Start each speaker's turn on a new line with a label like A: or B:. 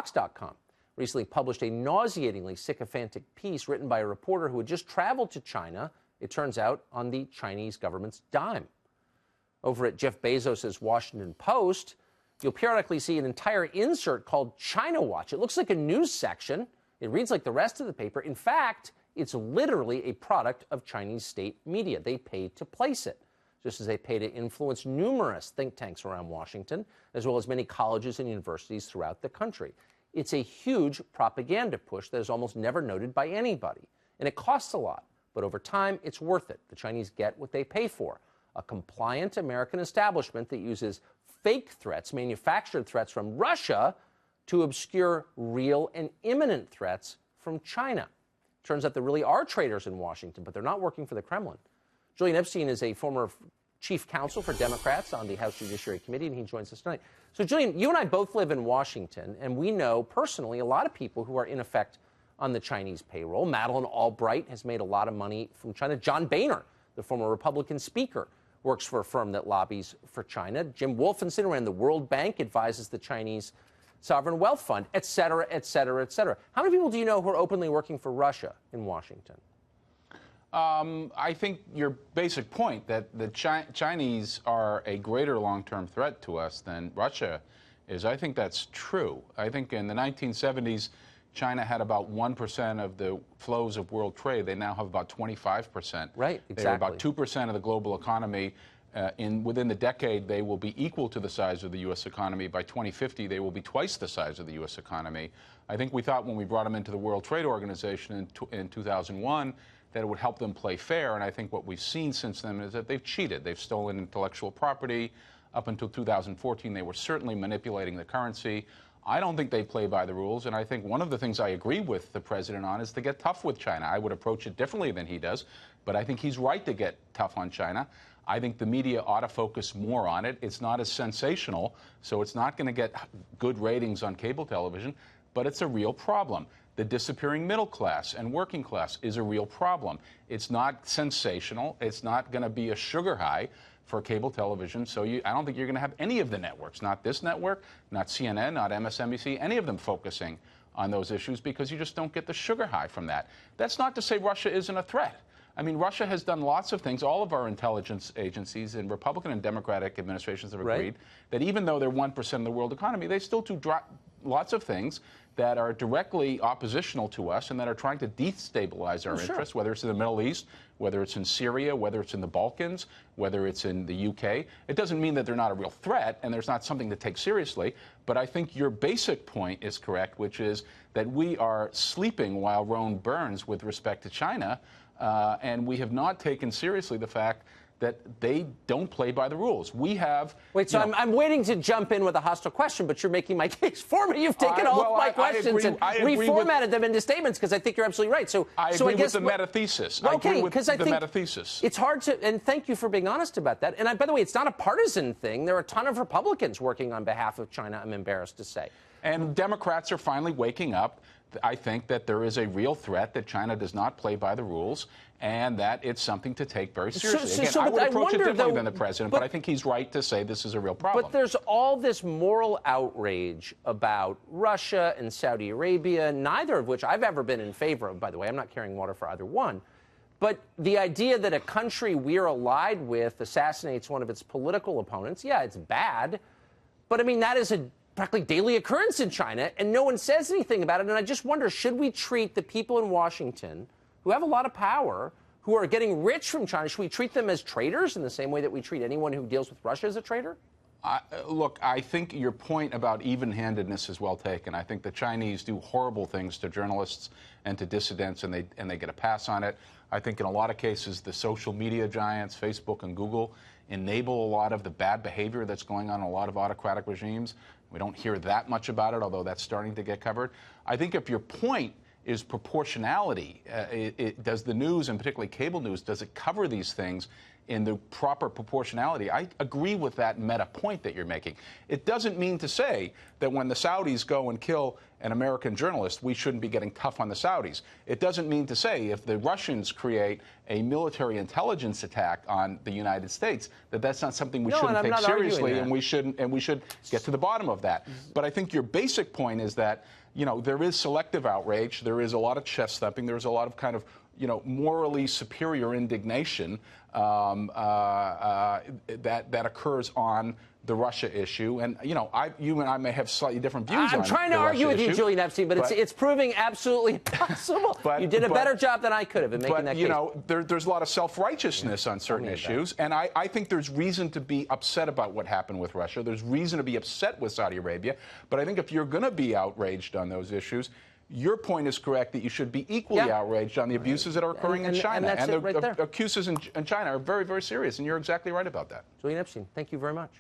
A: Vox.com recently published a nauseatingly sycophantic piece written by a reporter who had just traveled to China, it turns out, on the Chinese government's dime. Over at Jeff Bezos' Washington Post, you'll periodically see an entire insert called China Watch. It looks like a news section. It reads like the rest of the paper. In fact, it's literally a product of Chinese state media. They pay to place it, just as they pay to influence numerous think tanks around Washington, as well as many colleges and universities throughout the country. It's a huge propaganda push that is almost never noted by anybody. And it costs a lot, but over time, it's worth it. The Chinese get what they pay for. A compliant American establishment that uses fake threats, manufactured threats from Russia, to obscure real and imminent threats from China. Turns out there really are traitors in Washington, but they're not working for the Kremlin. Julian Epstein is a former chief counsel for Democrats on the House Judiciary Committee, and he joins us tonight. So, Julian, you and I both live in Washington, and we know personally a lot of people who are in effect on the Chinese payroll. Madeleine Albright has made a lot of money from China. John Boehner, the former Republican speaker, works for a firm that lobbies for China. Jim Wolfensohn ran the World Bank, advises the Chinese Sovereign Wealth Fund, et cetera, et cetera, et cetera. How many people do you know who are openly working for Russia in Washington?
B: I think your basic point that the Chinese are a greater long-term threat to us than Russia is, I think that's true. I think in the 1970s, China had about 1% of the flows of world trade. They now have about 25%.
A: Right, exactly.
B: They're about 2% of the global economy. Within the decade, they will be equal to the size of the U.S. economy. By 2050, they will be twice the size of the U.S. economy. I think we thought when we brought them into the World Trade Organization in 2001 that it would help them play fair, and I think what we've seen since then is that they've cheated. They've stolen intellectual property. Up until 2014, they were certainly manipulating the currency. I don't think they play by the rules, and I think one of the things I agree with the president on is to get tough with China. I would approach it differently than he does, but I think he's right to get tough on China. I think the media ought to focus more on it. It's not as sensational, so it's not going to get good ratings on cable television, but it's a real problem. The disappearing middle class and working class is a real problem. It's not sensational. It's not going to be a sugar high for cable television. So I don't think you're going to have any of the networks, not this network, not CNN, not MSNBC, any of them focusing on those issues because you just don't get the sugar high from that. That's not to say Russia isn't a threat. I mean, Russia has done lots of things. All of our intelligence agencies and Republican and Democratic administrations have agreed that even though they're 1% of the world economy, they still do lots of things that are directly oppositional to us and that are trying to destabilize our interests, whether it's in the Middle East, whether it's in Syria, whether it's in the Balkans, whether it's in the UK. It doesn't mean that they're not a real threat and there's not something to take seriously, but I think your basic point is correct, which is that we are sleeping while Rome burns with respect to China, and we have not taken seriously the fact that they don't play by the rules. We have...
A: Wait, so I'm waiting to jump in with a hostile question, but you're making my case for me. You've taken all of my questions and reformatted them into statements because I think you're absolutely right.
B: I agree with the meta-thesis.
A: Okay, because I think
B: meta-thesis.
A: It's hard to... And thank you for being honest about that. And by the way, it's not a partisan thing. There are a ton of Republicans working on behalf of China, I'm embarrassed to say.
B: And Democrats are finally waking up. I think that there is a real threat that China does not play by the rules and that it's something to take very seriously. Again, I would approach it differently than the president, but I think he's right to say this is a real problem.
A: But there's all this moral outrage about Russia and Saudi Arabia, neither of which I've ever been in favor of, by the way. I'm not carrying water for either one. But the idea that a country we're allied with assassinates one of its political opponents, yeah, it's bad. But, I mean, that is a practically daily occurrence in China, and no one says anything about it. And I just wonder, should we treat the people in Washington who have a lot of power, who are getting rich from China, should we treat them as traitors in the same way that we treat anyone who deals with Russia as a traitor?
B: Look, I think your point about even-handedness is well taken. I think the Chinese do horrible things to journalists and to dissidents, and they get a pass on it. I think in a lot of cases, the social media giants, Facebook and Google, enable a lot of the bad behavior that's going on in a lot of autocratic regimes. We don't hear that much about it, although that's starting to get covered. I think if your point is proportionality, does the news, and particularly cable news, does it cover these things in the proper proportionality. I agree with that meta point that you're making. It doesn't mean to say that when the Saudis go and kill an American journalist, we shouldn't be getting tough on the Saudis. It doesn't mean to say if the Russians create a military intelligence attack on the United States, that that's not something we shouldn't take seriously, and we should get to the bottom of that. But I think your basic point is that, you know, there is selective outrage, there is a lot of chest thumping, there is a lot of kind of, you know, morally superior indignation that occurs on the Russia issue. And, you know, you and I may have slightly different views on the Russia issue. I'm trying to
A: argue with you, Julian Epstein, but it's proving absolutely impossible. You did a better job than I could have in making that case. But, you know,
B: there's a lot of self-righteousness on certain issues, and I think there's reason to be upset about what happened with Russia. There's reason to be upset with Saudi Arabia. But I think if you're going to be outraged on those issues, your point is correct that you should be equally outraged on the abuses that are occurring in China.
A: And the
B: accuses in China are very, very serious, and you're exactly right about that.
A: Julian Epstein, thank you very much.